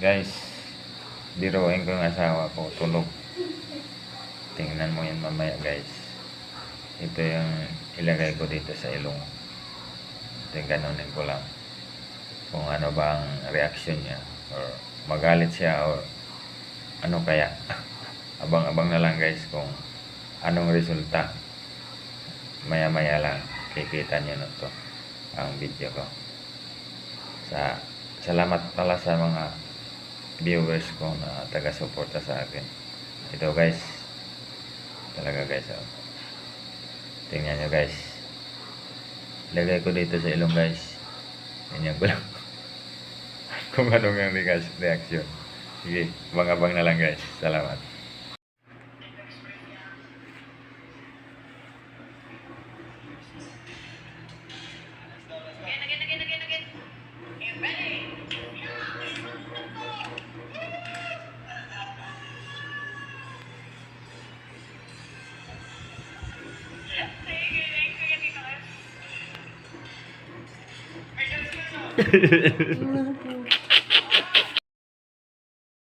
Guys, biruin ko yung asawa ko, tulog. Tingnan mo yan mamaya guys. Ito yung ilagay ko dito sa ilong. Ito yung ganunin ko lang. Kung ano ba ang reaction niya. Or magalit siya or ano kaya. Abang-abang na lang guys kung anong resulta. Maya-maya lang kikita niyo na to ang video ko. Salamat pala sa mga viewers ko na taga-suporta sa akin. Ito guys. Talaga guys. Oh. Tingnan nyo guys. Lagay ko dito sa ilong guys. Tingnan ko lang. Kung anong yung reaction. Sige, abang-abang na lang guys. Salamat. Hehehehe